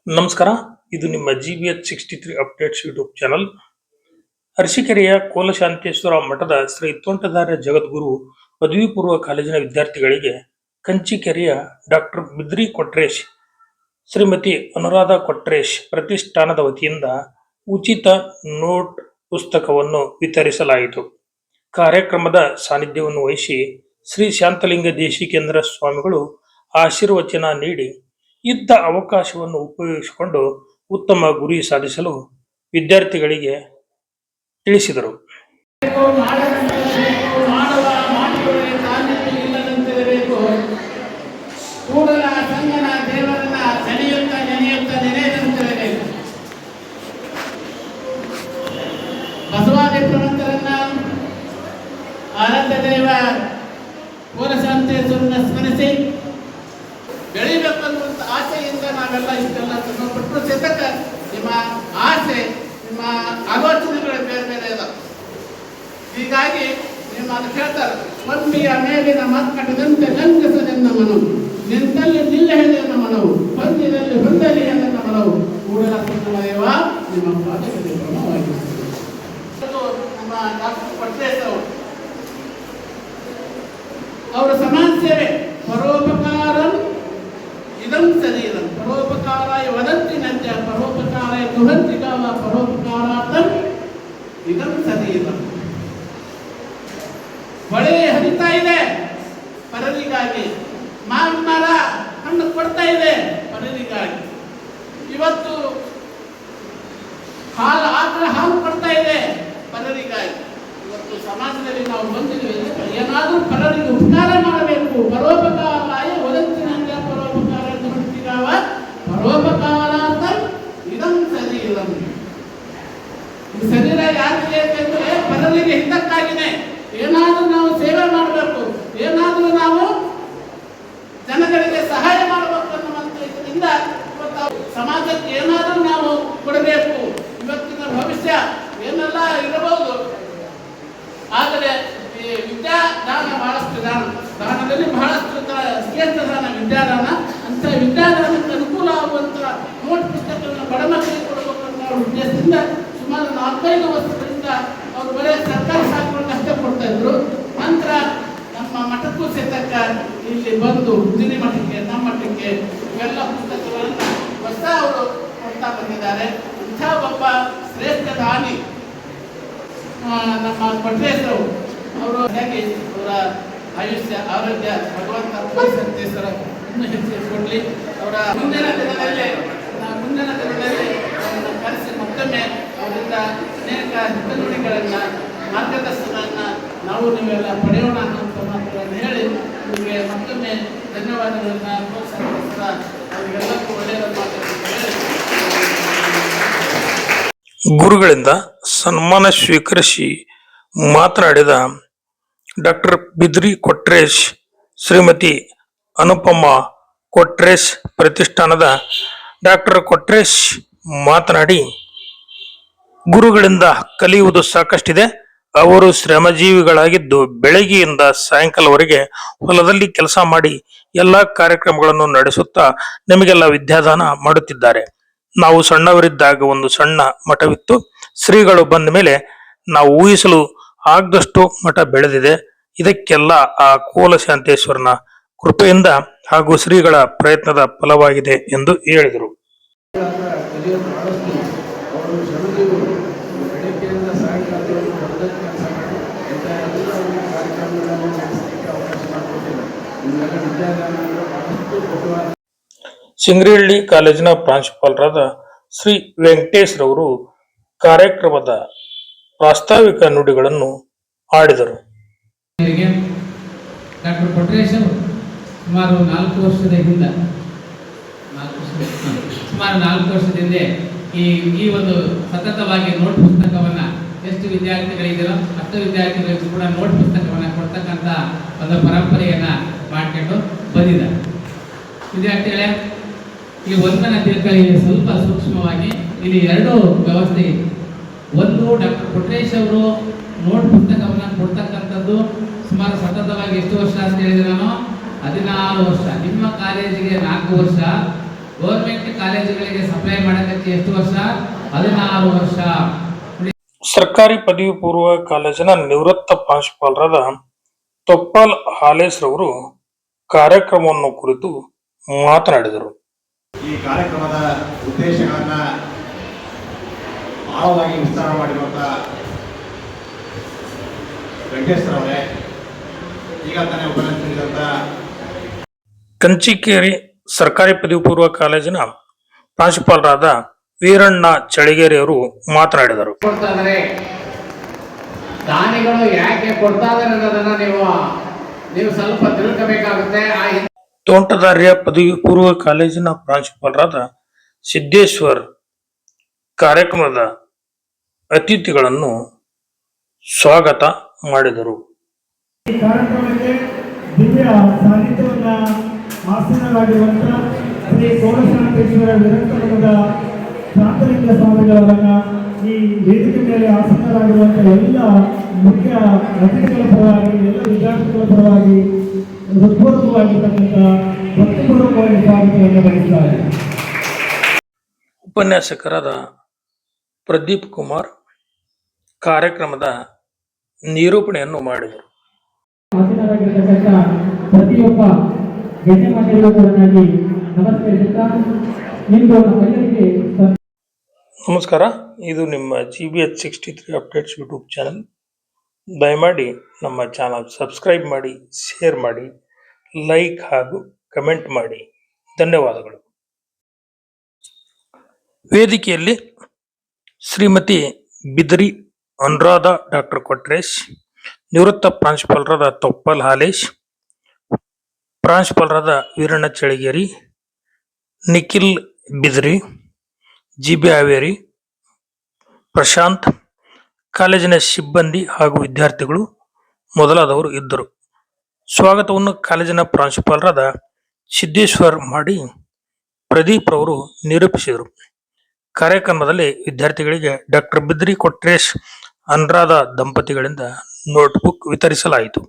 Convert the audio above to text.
ನಮಸ್ಕಾರ. ಇದು ನಿಮ್ಮ GBH63 ಅಪ್ಡೇಟ್ಸ್ ಯೂಟ್ಯೂಬ್ ಚಾನಲ್. ಅರಸೀಕೆರೆಯ ಕೋಲಶಾಂತೇಶ್ವರ ಮಠದ ಶ್ರೀ ತೋಂಟದಾರ್ಯ ಜಗದ್ಗುರು ಪದವಿ ಪೂರ್ವ ಕಾಲೇಜಿನ ವಿದ್ಯಾರ್ಥಿಗಳಿಗೆ ಕಂಚಿಕೆರೆಯ ಡಾಕ್ಟರ್ ಬಿದ್ರಿ ಕೊಟ್ರೇಶ್, ಶ್ರೀಮತಿ ಅನುರಾಧ ಕೊಟ್ರೇಶ್ ಪ್ರತಿಷ್ಠಾನದ ವತಿಯಿಂದ ಉಚಿತ ನೋಟ್ ಪುಸ್ತಕವನ್ನು ವಿತರಿಸಲಾಯಿತು. ಕಾರ್ಯಕ್ರಮದ ಸಾನ್ನಿಧ್ಯವನ್ನು ವಹಿಸಿ ಶ್ರೀ ಶಾಂತಲಿಂಗ ದೇಶಿಕೇಂದ್ರ ಸ್ವಾಮಿಗಳು ಆಶೀರ್ವಚನ ನೀಡಿ ಇದ್ದ ಅವಕಾಶವನ್ನು ಉಪಯೋಗಿಸಿಕೊಂಡು ಉತ್ತಮ ಗುರಿ ಸಾಧಿಸಲು ವಿದ್ಯಾರ್ಥಿಗಳಿಗೆ ತಿಳಿಸಿದರು. ಬಸವಾದಿ ಪ್ರವಂತರನ್ನ ಆರಾಧ್ಯ ದೇವ ಕೋಲಶಾಂತೇಶ್ವರನ ಸ್ಮರಿಸಿ ಬೆಳಿಬೇಕನ್ನುವಂಥ ಆಸೆಯಿಂದ ನಾವೆಲ್ಲ ಇಷ್ಟೆಲ್ಲ ಪಟ್ಟರು ಸಹಿತ ನಿಮ್ಮ ಆಸೆ, ನಿಮ್ಮ ಆಲೋಚನೆಗಳು ಬೇರೆ ಬೇರೆ ಇದಾವೆ. ಹೀಗಾಗಿ ನಿಮ್ಮ ಅದು ಹೇಳ್ತಾರೆ, ಸ್ವಂಬಿಯ ಮೇಲಿನ ಮಕ್ಕಟದಂತೆ ಲಂಘಿಸದೆನ್ನ ಮನವು, ನಿಂತಲ್ಲಿ ನಿಲ್ಲಹೆದೆನ್ನ ಮನವು, ಹೊಂದಿದಲ್ಲಿ ಹೊಂದಲಿ ಎನ್ನ ಮನವು, ಕೂಡಲ ಸಂಗಮದೇವ ನಿಮ್ಮ ಪಾದಕ್ಕೆ ಕ್ರಮವಾಗಿದೆ. ನಮ್ಮ ಡಾಕ್ಟರ್ ಕೊಟ್ರೇಶ್ ಅವರ ಸಮಾಜ ಸೇವೆ ಪರೋಪಕಾರಂ ಇದಂ ಶರೀರಂ ಪರೋಪಕಾರಾಯ ವದಂತಿ ನದ್ಯ ಪರೋಪಕಾರಾಯ ದುಹಂತಿ ಕಾಮ ಪರೋಪಕಾರಾರ್ಥಂ ಇದಂ ಶರೀರಂ. ಹೊಳೆ ಹರಿತಾ ಇದೆ ಪರರಿಗಾಗಿ, ಮಾವಿನ ಹಣ್ಣು ಕೊಡ್ತಾ ಇದೆ ಪರರಿಗಾಗಿ, ಇವತ್ತು ಆಕಳ ಹಾಲು ಕೊಡ್ತಾ ಇದೆ ಪರರಿಗಾಗಿ. ಇವತ್ತು ಸಮಾಜದಲ್ಲಿ ನಾವು ಬಂದಿದ್ದೇವೆ, ಏನಾದರೂ ಪರರಿಗೆ ಉಪಕಾರ ಮಾಡಬೇಕು. ಪರೋಪಕಾರಾಯ ವದಂತಿ ನದ್ಯ ಪರೋಪಕಾರ ಪರೋಪಕಾರಾರ್ಥ ಇದಂ ಶರೀರಂ. ಈ ಶರೀರ ಯಾರಿಗೆ ಬೇಕೆಂದ್ರೆ ಪರರಿಗೆ ಹಿತಕ್ಕಾಗಿದೆ. ಏನಾದರೂ ನಾವು ಸೇವೆ ಮಾಡಬೇಕು, ಏನಾದರೂ ನಾವು ಜನಗಳಿಗೆ ಸಹಾಯ ಮಾಡಬೇಕು ಅನ್ನುವಂಥ ಇದರಿಂದ ಇವತ್ತು ಸಮಾಜಕ್ಕೆ ಏನಾದರೂ ನಾವು ಕೊಡಬೇಕು. ಇವತ್ತಿನ ಭವಿಷ್ಯ ಏನೆಲ್ಲ ಇರಬಹುದು, ಆದರೆ ಈ ವಿದ್ಯಾದಾನ ಬಹಳಷ್ಟು ದಾನದಲ್ಲಿ ಬಹಳಷ್ಟು ಶ್ರೇಷ್ಠ ದಾನ ವಿದ್ಯಾದಾನ. ಅಂತ ವಿದ್ಯಾದಾನಕ್ಕೆ ಅನುಕೂಲ ಆಗುವಂಥ ನೋಟ್ ಪುಸ್ತಕಗಳನ್ನು ಬಡ ಮಕ್ಕಳಿಗೆ ಕೊಡಬೇಕು ಅನ್ನೋ ಉದ್ದೇಶದಿಂದ ಸುಮಾರು 4-5 ವರ್ಷಗಳಿಂದ ಅವರು ಬರೀ ಸರ್ಕಾರಿ ಶಾಲೆಗಳನ್ನು ಅಷ್ಟೇ ಕೊಡ್ತಾ ಇದ್ರು. ನಂತರ ನಮ್ಮ ಮಠಕ್ಕೂ ಸಹಿತ ಇಲ್ಲಿ ಬಂದು ಉಜಿನಿ ಮಠಕ್ಕೆ, ನಮ್ಮ ಮಠಕ್ಕೆ ಇವೆಲ್ಲ ಪುಸ್ತಕಗಳನ್ನು ಹೊಸ ಅವರು ಕೊಡ್ತಾ ಬಂದಿದ್ದಾರೆ. ಇಂಥ ಒಬ್ಬ ಶ್ರೇಷ್ಠ ದಾನಿ ನಮ್ಮ ಕೊಟ್ರೇಶ್ ಅವರು ಹೇಗೆ ಅವರ ಆಯುಷ್ಯ ಆರೋಗ್ಯ ಭಗವಂತ ಕೋಲಶಾಂತೇಶ್ವರ ಇನ್ನೂ ಹೆಚ್ಚು ಕೊಡಲಿ. ಅವರ ಮುಂದಿನ ದಿನದಲ್ಲಿ ಅವರನ್ನು ಕರೆಸಿ ಮತ್ತೊಮ್ಮೆ ಅವರಿಂದ ಅನೇಕ ಹಿತನುಡಿಗಳನ್ನು, ಮಾರ್ಗದರ್ಶನವನ್ನು ನಾವು ನೀವೆಲ್ಲ ಪಡೆಯೋಣ ಅನ್ನುವಂಥ ಮಾತುಗಳನ್ನು ಹೇಳಿ ನಿಮಗೆ ಮತ್ತೊಮ್ಮೆ ಧನ್ಯವಾದಗಳನ್ನು ಕೋಲಶಾಂತೇಶ್ವರ ಅವರಿಗೆಲ್ಲಕ್ಕೂ ಒಳ್ಳೆಯದ ಮಾತುಗಳನ್ನು ಹೇಳಿ ಗುರುಗಳಿಂದ ಸನ್ಮಾನ ಸ್ವೀಕರಿಸಿ ಮಾತನಾಡಿದ ಡಾಕ್ಟರ್ ಬಿದ್ರಿ ಕೊಟ್ರೇಶ್, ಶ್ರೀಮತಿ ಅನುಪಮ ಕೊಟ್ರೇಶ್ ಪ್ರತಿಷ್ಠಾನದ ಡಾಕ್ಟರ್ ಕೊಟ್ರೇಶ್ ಮಾತನಾಡಿ, ಗುರುಗಳಿಂದ ಕಲಿಯುವುದು ಸಾಕಷ್ಟಿದೆ. ಅವರು ಶ್ರಮಜೀವಿಗಳಾಗಿದ್ದು ಬೆಳಗ್ಗೆಯಿಂದ ಸಾಯಂಕಾಲವರೆಗೆ ಹೊಲದಲ್ಲಿ ಕೆಲಸ ಮಾಡಿ ಎಲ್ಲ ಕಾರ್ಯಕ್ರಮಗಳನ್ನು ನಡೆಸುತ್ತಾ ನಮಗೆಲ್ಲ ವಿದ್ಯಾದಾನ ಮಾಡುತ್ತಿದ್ದಾರೆ. ನಾವು ಸಣ್ಣವರಿದ್ದಾಗ ಒಂದು ಸಣ್ಣ ಮಠವಿತ್ತು. ಶ್ರೀಗಳು ಬಂದ ಮೇಲೆ ನಾವು ಊಹಿಸಲು ಆಗದಷ್ಟು ಮಠ ಬೆಳೆದಿದೆ. ಇದಕ್ಕೆಲ್ಲ ಆ ಕೋಲಶಾಂತೇಶ್ವರನ ಕೃಪೆಯಿಂದ ಹಾಗೂ ಶ್ರೀಗಳ ಪ್ರಯತ್ನದ ಫಲವಾಗಿದೆ ಎಂದು ಹೇಳಿದರು. ಸಿಂಗ್ರಿಹಳ್ಳಿ ಕಾಲೇಜಿನ ಪ್ರಾಂಶುಪಾಲರಾದ ಶ್ರೀ ವೆಂಕಟೇಶ್ ರವರು ಕಾರ್ಯಕ್ರಮದ ಪ್ರಾಸ್ತಾವಿಕ ನುಡಿಗಳನ್ನು ಆಡಿದರು. ಡಾಕ್ಟರ್ ಕೊಟ್ರೇಶ್ ಸುಮಾರು 4 ವರ್ಷದಿಂದ ಈ ಒಂದು ಸತತವಾಗಿ ನೋಟ್ ಪುಸ್ತಕವನ್ನು ಎಷ್ಟು ವಿದ್ಯಾರ್ಥಿಗಳಿದ್ದೀರೋ ಅಷ್ಟು ವಿದ್ಯಾರ್ಥಿಗಳಿಗೂ ಕೂಡ ನೋಟ್ ಪುಸ್ತಕವನ್ನು ಕೊಡ್ತಕ್ಕಂಥ ಒಂದು ಪರಂಪರೆಯನ್ನು ಮಾಡಿಕೊಂಡು ಬಂದಿದ್ದಾರೆ. ವಿದ್ಯಾರ್ಥಿಗಳೇ, ಈ ಒಂದನ್ನು ತಿಳ್ಕೊಳ್ಳಿ ಸ್ವಲ್ಪ ಸೂಕ್ಷ್ಮವಾಗಿ. ಇಲ್ಲಿ 2 ವ್ಯವಸ್ಥೆ ಇದೆ. ಒಂದು, ಡಾಕ್ಟರ್ ಕೊಟ್ರೇಶ್ ಅವರು ನೋಟ್ ಪುಸ್ತಕವನ್ನು ಕೊಡ್ತಕ್ಕಂಥದ್ದು ಸುಮಾರು ಸತತವಾಗಿ ಎಷ್ಟು ವರ್ಷ ಅಂತ ಹೇಳಿದ್ರೆ ನಾನು 16 ವರ್ಷ. ನಿಮ್ಮ ಕಾಲೇಜಿಗೆ 4 ವರ್ಷ, ಗೌರ್ಮೆಂಟ್ ಕಾಲೇಜುಗಳಿಗೆ ಸಪ್ಲೈ ಮಾಡಕ್ಕೆ ಎಷ್ಟು ವರ್ಷ? 16 ವರ್ಷ. ಸರ್ಕಾರಿ ಪದವಿ ಪೂರ್ವ ಕಾಲೇಜಿನ ನಿವೃತ್ತ ಪ್ರಾಂಶುಪಾಲರಾದ ತೊಪ್ಪಲ್ ಹಾಲೇಶ್ ರವರು ಕಾರ್ಯಕ್ರಮವನ್ನು ಕುರಿತು ಮಾತನಾಡಿದರು. ಈ ಕಾರ್ಯಕ್ರಮದ ಉದ್ದೇಶಗಳನ್ನು ಆಳವಾಗಿ ವಿಸ್ತಾರ ಮಾಡಿರುವಂಥ ವೆಂಕಟೇಶ್ವರವರೇ, ಈಗ ತಾನೇ ಉಪನ್ಯಾಸಿಸಿದಂಥ ಕಂಚಿಕೇರಿ ಸರ್ಕಾರಿ ಪದವಿ ಪೂರ್ವ ಕಾಲೇಜಿನ ಪ್ರಾಂಶುಪಾಲರಾದ ವೀರಣ್ಣ ಚಳಿಗೇರಿ ಅವರು ಮಾತನಾಡಿದರು. ಕೊಡ್ತಾ ಇದ್ದಾರೆ, ದಾನಿಗಳು ಯಾಕೆ ಕೊಡ್ತಾ ಇದ್ದಾರೆ ಅನ್ನೋದನ್ನ ನೀವು ಸ್ವಲ್ಪ ತಿಳ್ಕೋಬೇಕಾಗುತ್ತೆ. ತೋಂಟದಾರ್ಯ ಪದವಿ ಪೂರ್ವ ಕಾಲೇಜಿನ ಪ್ರಾಂಶುಪಾಲರಾದ ಸಿದ್ದೇಶ್ವರ್ ಕಾರ್ಯಕ್ರಮದ ಅತಿಥಿಗಳನ್ನು ಸ್ವಾಗತ ಮಾಡಿದರು. ಈ ಕಾರ್ಯಕ್ರಮಕ್ಕೆ ದಿವ್ಯ ಸಾನ್ನಿಧ್ಯವನ್ನ ಆಸೀನರಾಗಿರುವಂತಹ ಶ್ರೀ ಕೋಡಶಾಂತೇಶ್ವರ ವಿರಕ್ತಮಠದ ಶಾಂತಲಿಂಗ ಸ್ವಾಮಿಗಳವರನ್ನ ಈ ವೇದಿಕೆ ಮೇಲೆ ಆಸೀನರಾಗಿರುವಂತಹ ಎಲ್ಲ ಮುಖ್ಯ ಅತಿಥಿಗಳ ಪರವಾಗಿ, ಎಲ್ಲ ವಿದ್ಯಾರ್ಥಿಗಳ ಪರವಾಗಿ ಹೃತ್ಪೂರ್ವಕವಾಗಿರ್ತಕ್ಕಂಥ ಭಕ್ತಿಪೂರ್ವಕವಾಗಿ ಸ್ವಾಗತವನ್ನು ಬಯಸ್ತಾರೆ. ಉಪನ್ಯಾಸಕರಾದ ಪ್ರದೀಪ್ ಕುಮಾರ್ ಕಾರ್ಯಕ್ರಮದ ನಿರೂಪಣೆಯನ್ನು ಮಾಡಿದರು. ಆಸೀನರಾಗಿರ್ತಕ್ಕಂಥ ಪ್ರತಿಯೊಬ್ಬ ಗಣ್ಯಮಾನ್ಯರಿಗಾಗಿ ನಮಸ್ಕರಿಸುತ್ತಾ ಇಂದು ನಮ್ಮೆಲ್ಲರಿಗೆ ನಮಸ್ಕಾರ. ಇದು ನಿಮ್ಮ GBH 63 ಅಪ್ಡೇಟ್ಸ್ ಯೂಟ್ಯೂಬ್ ಚಾನಲ್. ದಯಮಾಡಿ ನಮ್ಮ ಚಾನಲ್ ಸಬ್ಸ್ಕ್ರೈಬ್ ಮಾಡಿ, ಶೇರ್ ಮಾಡಿ, ಲೈಕ್ ಹಾಗೂ ಕಮೆಂಟ್ ಮಾಡಿ. ಧನ್ಯವಾದಗಳು. ವೇದಿಕೆಯಲ್ಲಿ ಶ್ರೀಮತಿ ಬಿದ್ರಿ ಅನುರಾಧ ಡಾಕ್ಟರ್ ಕೊಟ್ರೇಶ್, ನಿವೃತ್ತ ಪ್ರಾಂಶುಪಾಲರಾದ ತೊಪ್ಪಲ್ ಹಾಲೇಶ್, ಪ್ರಾಂಶುಪಾಲರಾದ ವೀರಣ್ಣ ಚಳಿಗೇರಿ, ನಿಖಿಲ್ ಬಿದ್ರಿ, GB ಹಾವೇರಿ, ಪ್ರಶಾಂತ್, ಕಾಲೇಜಿನ ಸಿಬ್ಬಂದಿ ಹಾಗೂ ವಿದ್ಯಾರ್ಥಿಗಳು ಮೊದಲಾದವರು ಇದ್ದರು. ಸ್ವಾಗತವನ್ನು ಕಾಲೇಜಿನ ಪ್ರಾಂಶುಪಾಲರಾದ ಸಿದ್ದೇಶ್ವರ್ ಮಾಡಿ ಪ್ರದೀಪ್ ರವರು ನಿರೂಪಿಸಿದರು. ಕಾರ್ಯಕ್ರಮದಲ್ಲಿ ವಿದ್ಯಾರ್ಥಿಗಳಿಗೆ ಡಾಕ್ಟರ್ ಬಿದ್ರಿ ಕೊಟ್ರೇಶ್ ಅನುರಾಧ ದಂಪತಿಗಳಿಂದ ನೋಟ್ಬುಕ್ ವಿತರಿಸಲಾಯಿತು.